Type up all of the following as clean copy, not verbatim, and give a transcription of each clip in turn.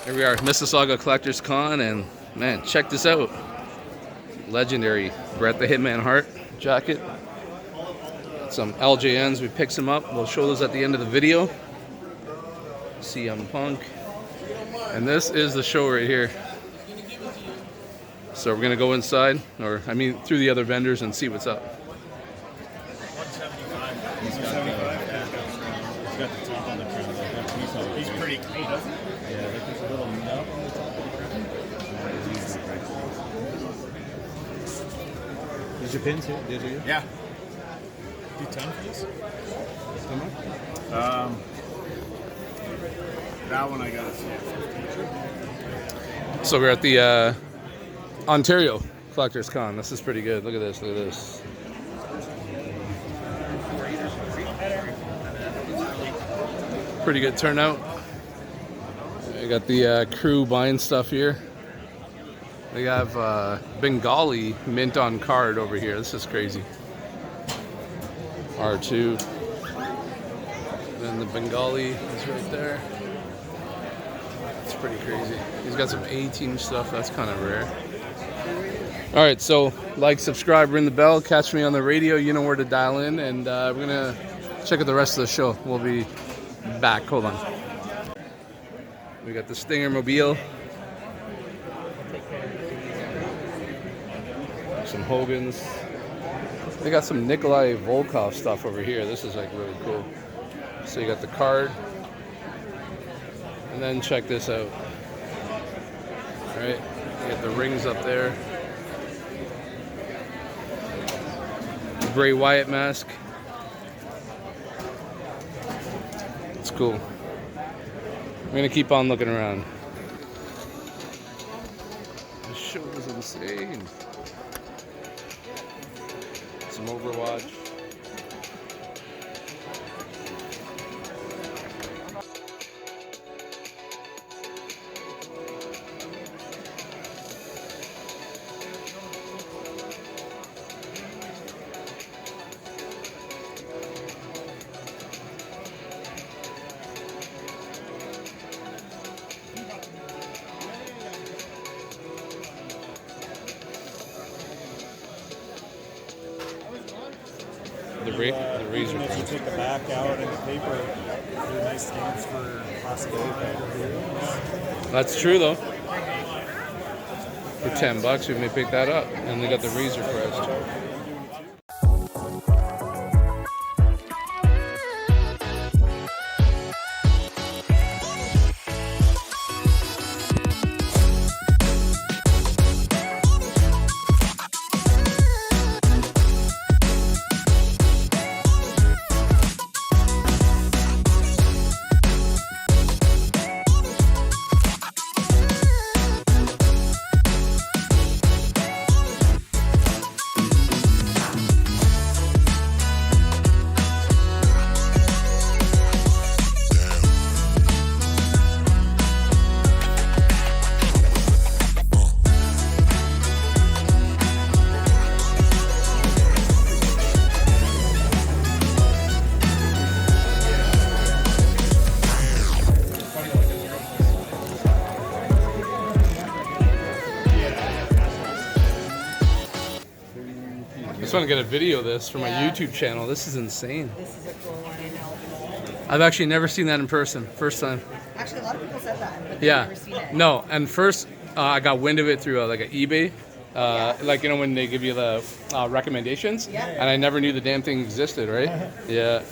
Here we are, Mississauga Collectors Con, and man, check this out. Legendary Bret the Hitman Hart jacket. Some LJNs, we picked some up. We'll show those at the end of the video. CM Punk. And this is the show right here. So we're gonna go inside, or I mean through the other vendors and see what's up. 175. He's got the top on the crown. He's pretty clean, doesn't he? Yeah, there's a little nub on the top of the crown. There's your pins here. These are you? Yeah. Do 10 please? That one I gotta see. So we're at the Ontario Collectors Con. This is pretty good. Look at this. Look at this. Pretty good turnout. We got the crew buying stuff here. We have Bengali mint on card over here. This is crazy. R2. Then the Bengali is right there. It's pretty crazy. He's got some A-team stuff. That's kind of rare. All right, so like, subscribe, ring the bell, catch me on the radio. You know where to dial in, and we're gonna check out the rest of the show. We'll be back. Hold on. We got the Stinger Mobile. Some Hogans. They got some Nikolai Volkov stuff over here. This is like really cool. So you got the card. And then check this out. All right, you got the rings up there. The Bray Wyatt mask. It's cool. I'm gonna keep on looking around. This show is insane. Some Overwatch. The razor. If you take the back out and the paper, they're nice stamps for plastic. That's true though. For $10, we may pick that up. And they got the razor crest. I just want to get a video of this for my YouTube channel. This is insane. This is a cool one, I know. I've actually never seen that in person. First time. Actually, a lot of people said that, but they've Yeah. never seen it. No, and first I got wind of it through like an eBay. Like, you know, when they give you the recommendations. Yeah. And I never knew the damn thing existed, right? Yeah.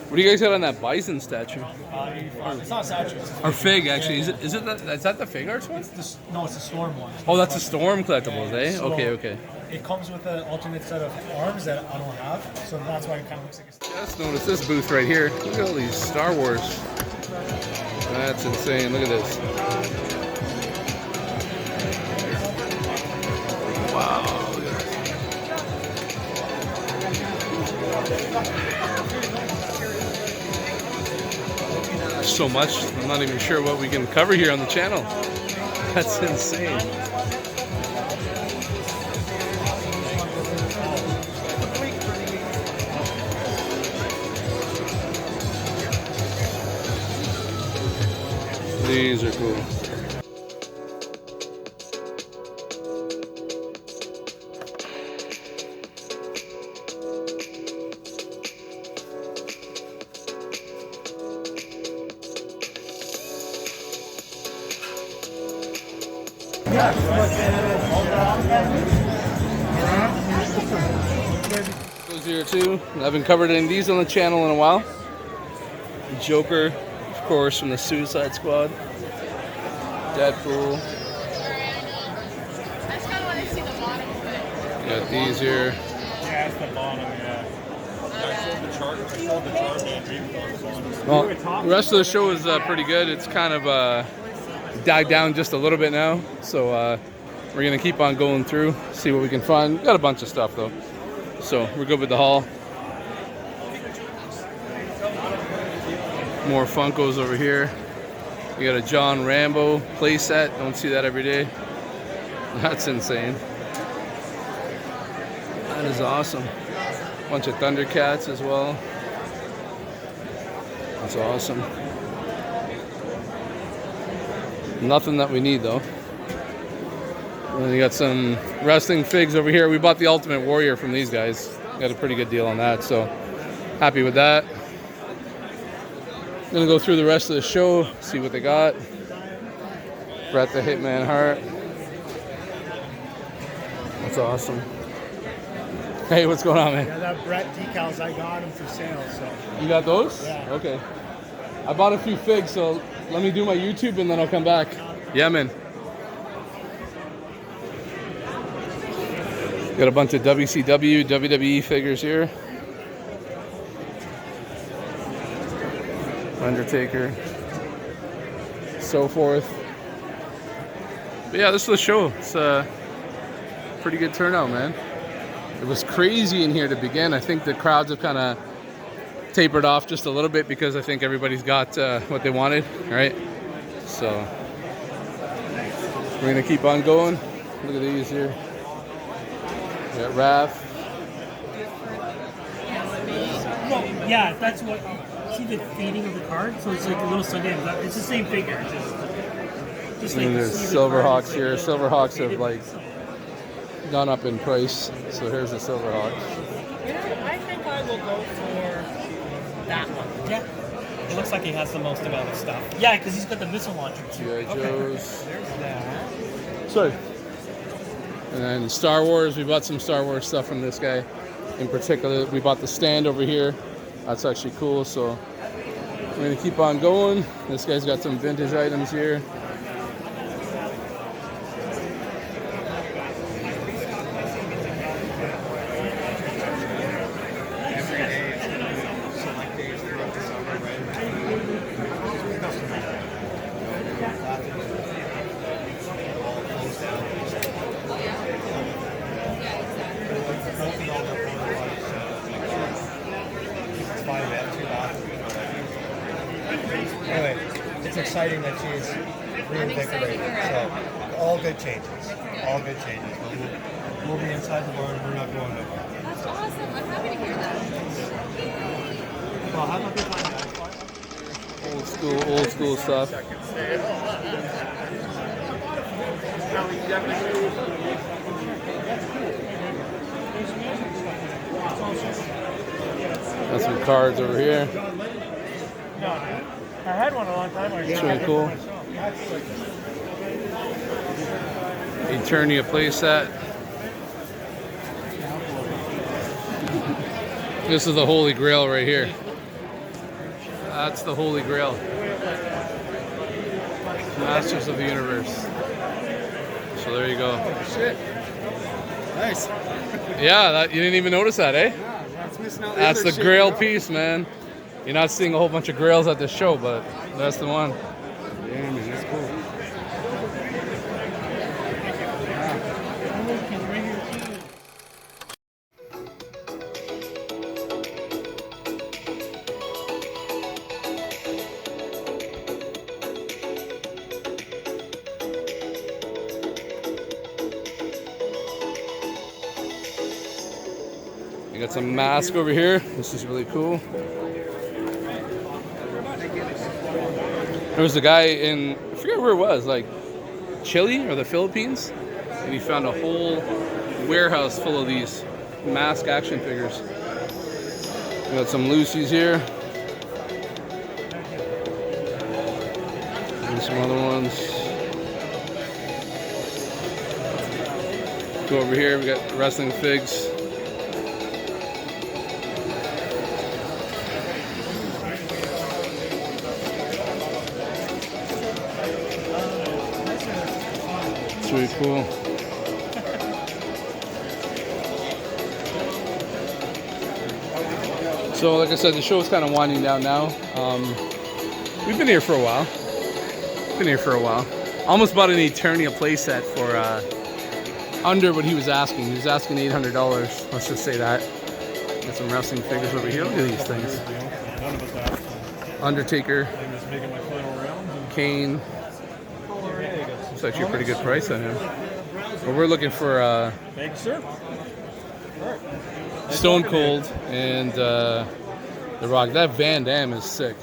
What do you guys got on that bison statue? It's not statue. Or fig, actually. Is that the fig arts one? No, it's the storm one. Oh, that's a storm collectibles, eh? So Okay, okay. It comes with an alternate set of arms that I don't have, so that's why it kind of looks like a Just notice this booth right here. Look at all these Star Wars. That's insane. Look at this. Wow. Look at that. There's so much. I'm not even sure what we can cover here on the channel. That's insane. These are cool. Those here too. I haven't covered any of these on the channel in a while. Joker, of course, from the Suicide Squad. Deadpool. Got these here. Yeah, that's the bottom, yeah. I showed the chart. I showed the chart, man. Dream on the bottom. Well, the rest of the show is pretty good. It's kind of died down just a little bit now. So we're going to keep on going through, see what we can find. Got a bunch of stuff, though. So we're good with the haul. More Funkos over here. We got a John Rambo playset. Don't see that every day. That's insane. That is awesome. Bunch of Thundercats as well. That's awesome. Nothing that we need though. And then you got some wrestling figs over here. We bought the Ultimate Warrior from these guys. Got a pretty good deal on that, so happy with that. Gonna go through the rest of the show, see what they got. Bret the Hitman Hart. That's awesome. Hey, what's going on, man? Yeah, that Bret decals, I got them for sale, so. You got those? Yeah. Okay. I bought a few figs, so let me do my YouTube and then I'll come back. Yeah, man. Got a bunch of WCW, WWE figures here. Undertaker. So forth. But yeah, this is the show. It's a pretty good turnout, man. It was crazy in here to begin. I think the crowds have kind of tapered off just a little bit because I think everybody's got what they wanted, right? So we're gonna keep on going. Look at these here. We got Raph. Well, yeah, that's what. See the fading of the card? So it's like a little Sunday. It's the same figure. Just like And there's Silverhawks here. Silverhawks have like gone up in price. So here's the Silverhawks. You know, I think I will go for that one. Yeah. It looks like he has the most amount of stuff. Yeah, because he's got the missile launcher too. G.I. Joes. There's that. Sorry. And then Star Wars. We bought some Star Wars stuff from this guy. In particular, we bought the stand over here. That's actually cool. So we're gonna keep on going. This guy's got some vintage items here. Anyway, it's exciting that she's reinvigorated. So, all good changes. All good changes. But we'll be inside the barn. We're not going nowhere. That's awesome. I'm happy to hear that. Well, how about this one? Old school stuff. Got some cards over here. No, I had one a long time ago. It's really cool. Eternia playset. This is the Holy Grail right here. That's the Holy Grail. Masters of the Universe. So there you go. Oh, shit. Nice. Yeah, you didn't even notice that, eh? Yeah, that's missing out. That's the Grail piece, man. You're not seeing a whole bunch of Grails at this show, but that's the one. Yeah, man, that's cool. You got some mask over here. This is really cool. There was a guy in, I forget where it was, like Chile or the Philippines, and he found a whole warehouse full of these mask action figures. We got some Lucy's here. And some other ones. Go over here, we got wrestling figs. It's really cool. So like I said, the show's kind of winding down now. We've been here for a while. Almost bought an Eternia playset for under what he was asking. He was asking $800. Let's just say that. Got some wrestling figures over here. Look at these things. Undertaker. Kane. It's actually a pretty good price on him. But we're looking for Thank you, sir. Stone Cold and The Rock. That Van Damme is sick.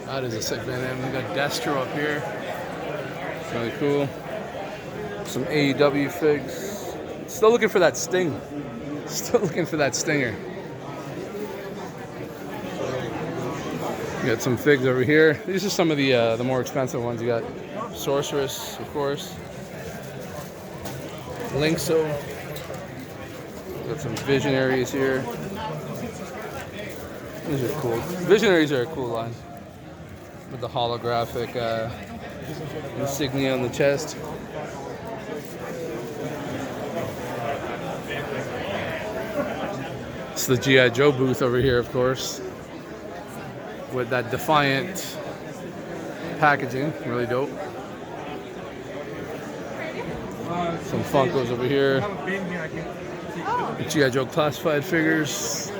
That is a sick Van Damme. We got Destro up here. It's really cool. Some AEW figs. Still looking for that Sting. Still looking for that Stinger. You got some figs over here. These are some of the more expensive ones. You got Sorceress, of course. Linkso. Got some Visionaries here. These are cool. Visionaries are a cool line. With the holographic insignia on the chest. It's the G.I. Joe booth over here, of course. With that Defiant packaging. Really dope. Some Funkos over here. G.I. Joe classified figures.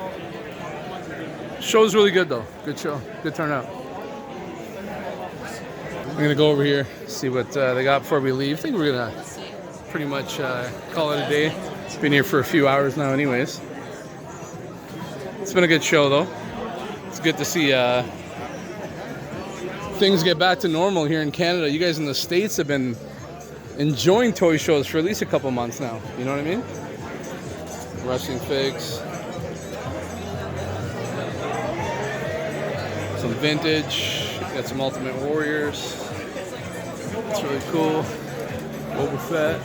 Show's really good though. Good show. Good turnout. I'm gonna go over here, see what they got before we leave. I think we're gonna pretty much call it a day. Been here for a few hours now anyways. It's been a good show though. It's good to see things get back to normal here in Canada. You guys in the States have been enjoying toy shows for at least a couple months now. You know what I mean? Wrestling figs. Some vintage. Got some Ultimate Warriors. It's really cool. Boba Fett.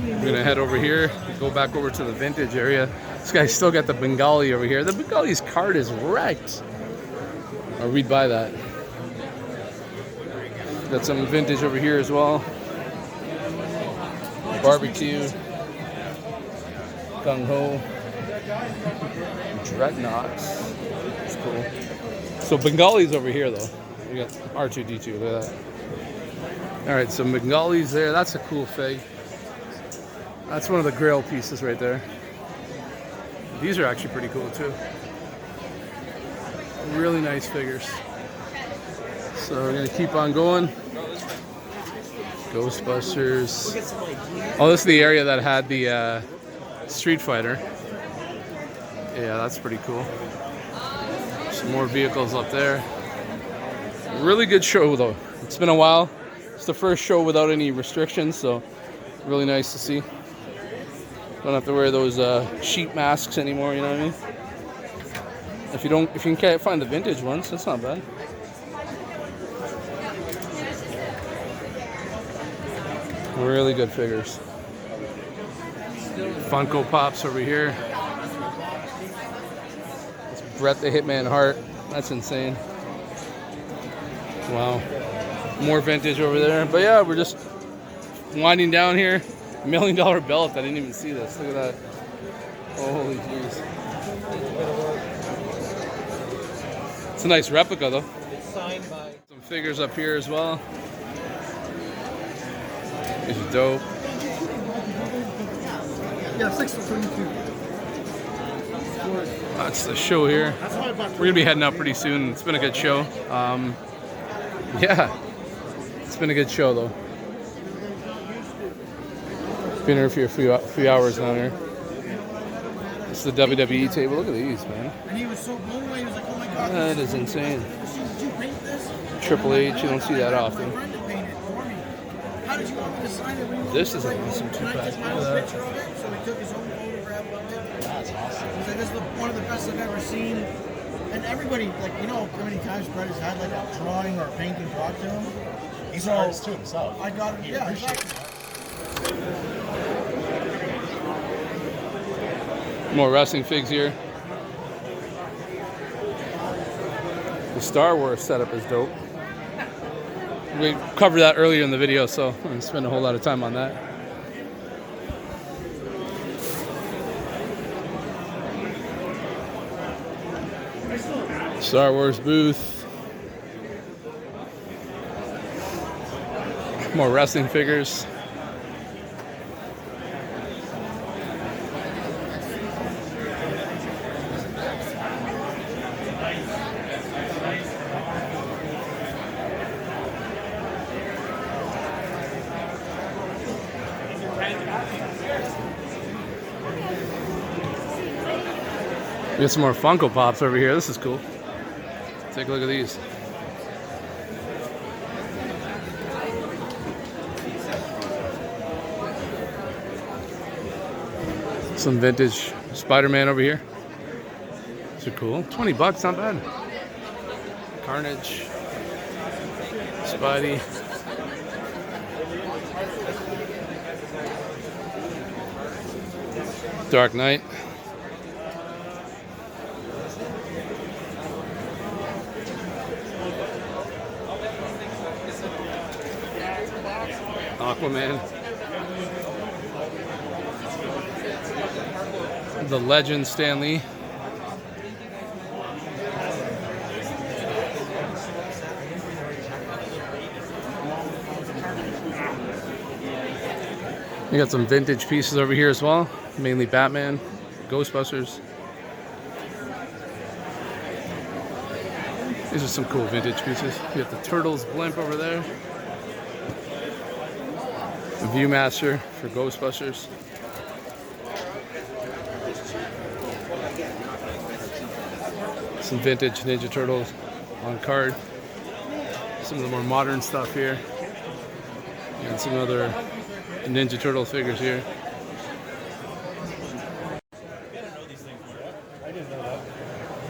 We're gonna head over here, go back over to the vintage area. This guy's still got the Bengali over here. The Bengali's card is wrecked. Or we'd buy that. Got some vintage over here as well. Barbecue. Gung Ho. Dreadnoughts. That's cool. So Bengali's over here though. We got R2-D2, look at that. Alright, so Bengali's there. That's a cool fig. That's one of the Grail pieces right there. These are actually pretty cool too. Really nice figures. So we're gonna keep on going. Ghostbusters. Oh, this is the area that had the Street Fighter. Yeah, that's pretty cool. Some more vehicles up there. Really good show though. It's been a while. It's the first show without any restrictions, so really nice to see. Don't have to wear those sheet masks anymore, you know what I mean? If you can't find the vintage ones, that's not bad. Really good figures. Funko Pops over here. It's Bret the Hitman Hart. That's insane. Wow. More vintage over there. But yeah, we're just winding down here. $1 million belt. I didn't even see this. Look at that. Holy jeez. It's a nice replica though. Signed by. Some figures up here as well. These are dope. Yeah, 6 for 22. That's the show here. We're gonna be heading out pretty soon. It's been a good show. Yeah, it's been a good show though. Been here for a few hours down here. This is the WWE table. Look at these, man. And he was so blown away. He was like, "Oh my God, That this is insane. Did you paint this?" Triple H, you don't see that often. My friend painted it for me. How did you want me to sign it? When you This want is me an to awesome write? Can I two-pack. take my own picture of it? So he took his own photograph of it. That's awesome. He said, "This is one of the best I've ever seen." And everybody, like, you know, how many times Brett has had like a drawing or a painting brought to him. He's an artist too himself. I got it. Yeah, exactly. More wrestling figs here. The Star Wars setup is dope. We covered that earlier in the video, so I'm going to spend a whole lot of time on that. Star Wars booth. More wrestling figures. We got some more Funko Pops over here. This is cool. Take a look at these. Some vintage Spider-Man over here. These are cool. $20, not bad. Carnage. Spidey. Dark Knight. Aquaman. The legend Stan Lee. We got some vintage pieces over here as well, mainly Batman, Ghostbusters. These are some cool vintage pieces. We got the Turtles blimp over there. The Viewmaster for Ghostbusters. Some vintage Ninja Turtles on card. Some of the more modern stuff here. And some other Ninja Turtle figures here. I didn't know that.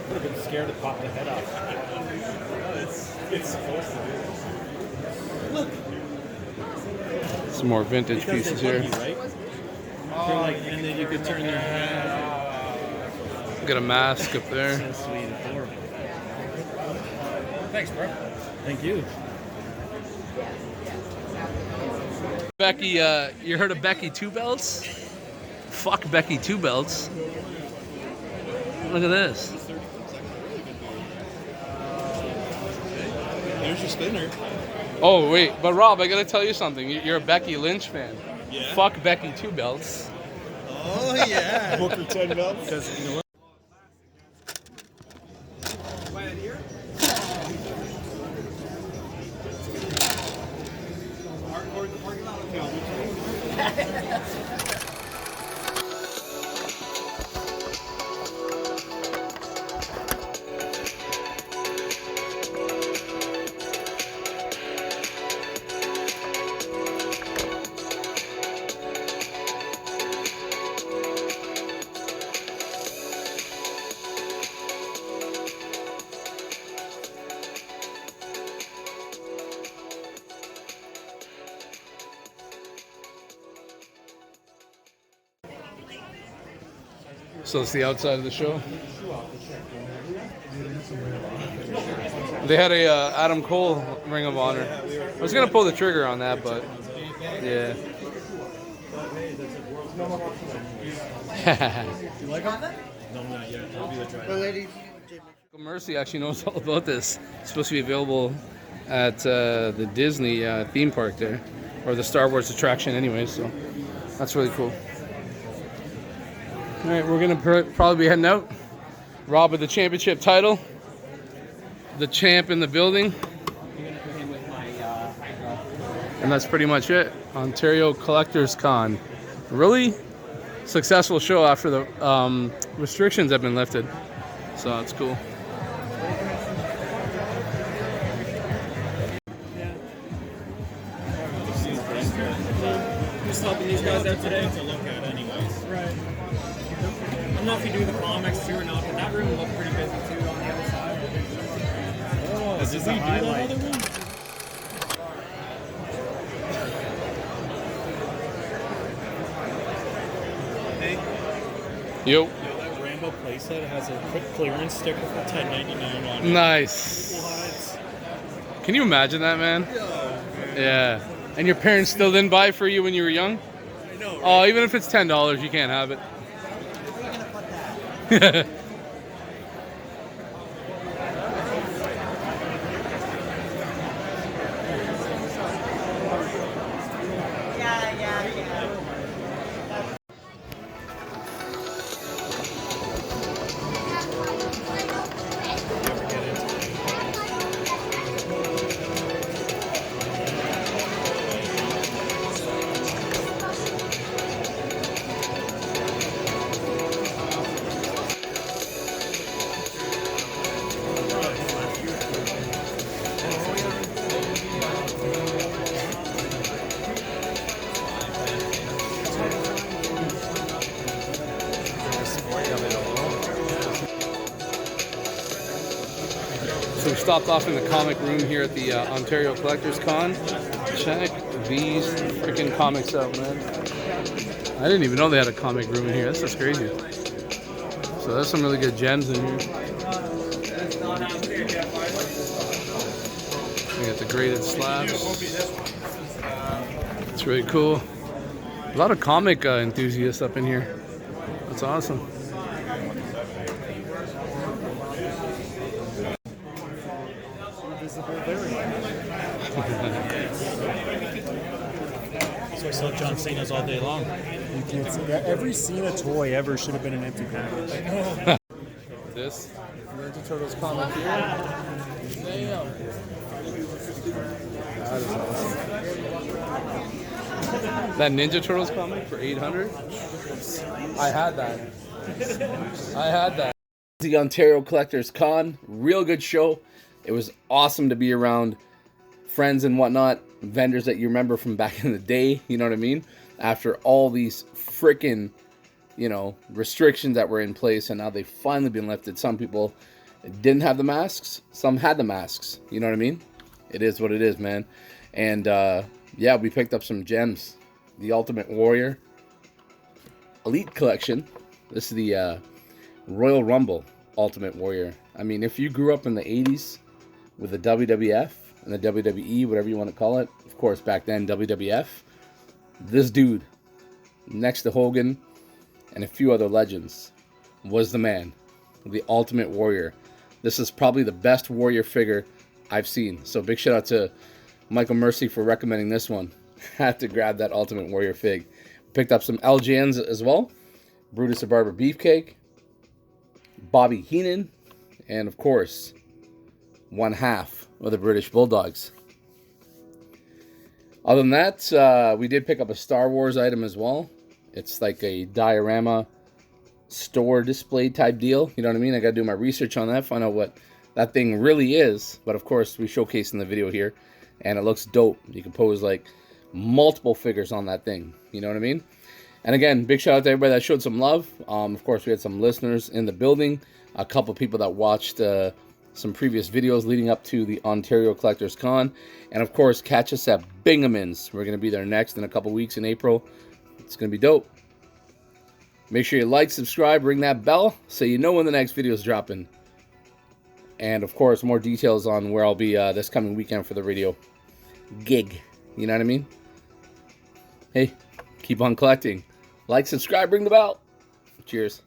Would have been scared to pop the head off. It's supposed to do. Look. Some more vintage pieces here. Right? They're like, and then you could turn their head. Got a mask up there. So sweet, adorable. Thanks, bro. Thank you. Becky, you heard of Becky Two Belts? Fuck Becky Two Belts. Look at this. There's your spinner. Oh wait, but Rob, I gotta tell you something. You're a Becky Lynch fan. Yeah. Fuck Becky Two Belts. Oh yeah. Booker 10 belts. Because you know what? So it's the outside of the show. They had a Adam Cole Ring of Honor. I was gonna pull the trigger on that, but yeah. You like them? No, not yet. I'll be the driver. Ladies. Mercy actually knows all about this. It's supposed to be available at the Disney theme park there, or the Star Wars attraction anyway, so that's really cool. All right, we're gonna probably be heading out. Rob with the championship title. The champ in the building. And that's pretty much it. Ontario Collectors Con. Really? successful show after the restrictions have been lifted. So that's cool. Just helping these guys out today. To look at anyways. Right. I don't know if you do the comics too or not, but that room looked pretty busy too on the other side. Oh, This is the highlight. Other one? Yo. That Rambo playset has a quick clearance sticker for $10.99 on it. Nice. What? Can you imagine that, man? Yeah. And your parents still didn't buy it for you when you were young? I know, right? Oh, even if it's $10, you can't have it. So we stopped off in the comic room here at the Ontario Collectors Con. Check these freaking comics out, man. I didn't even know they had a comic room in here. This is crazy. So there's some really good gems in here. We got the graded slabs. It's really cool. A lot of comic enthusiasts up in here. That's awesome. So I saw John Cena's all day long. You can't see that. Every Cena toy ever should have been an empty package. This Ninja Turtles comic here. Damn. That is awesome. That Ninja Turtles comic for $800? I had that. I had that. The Ontario Collectors Con. Real good show. It was awesome to be around friends and whatnot, vendors that you remember from back in the day, you know what I mean? After all these freaking, you know, restrictions that were in place, and now they've finally been lifted. Some people didn't have the masks, some had the masks, you know what I mean? It is what it is, man. And yeah, we picked up some gems. The Ultimate Warrior Elite Collection. This is the Royal Rumble Ultimate Warrior. I mean, if you grew up in the 80s with the WWF and the WWE, whatever you want to call it, of course, back then, WWF, this dude, next to Hogan and a few other legends, was the man, the Ultimate Warrior. This is probably the best Warrior figure I've seen. So big shout out to Michael Mercy for recommending this one. Had to grab that Ultimate Warrior fig. Picked up some LJNs as well. Brutus the Barber Beefcake, Bobby Heenan, and of course, one half of the British Bulldogs. Other than that, we did pick up a Star Wars item as well. It's like a diorama store display type deal. You know what I mean? I got to do my research on that, find out what that thing really is. But of course, we showcase in the video here, and it looks dope. You can pose like multiple figures on that thing. You know what I mean? And again, big shout out to everybody that showed some love. Of course, we had some listeners in the building, a couple people that watched some previous videos leading up to the Ontario Collectors Con. And of course, catch us at Binghamans. We're going to be there next in a couple weeks in April. It's going to be dope. Make sure you like, subscribe, ring that bell so you know when the next video is dropping. And of course, more details on where I'll be this coming weekend for the radio gig. You know what I mean? Hey, keep on collecting. Like, subscribe, ring the bell. Cheers.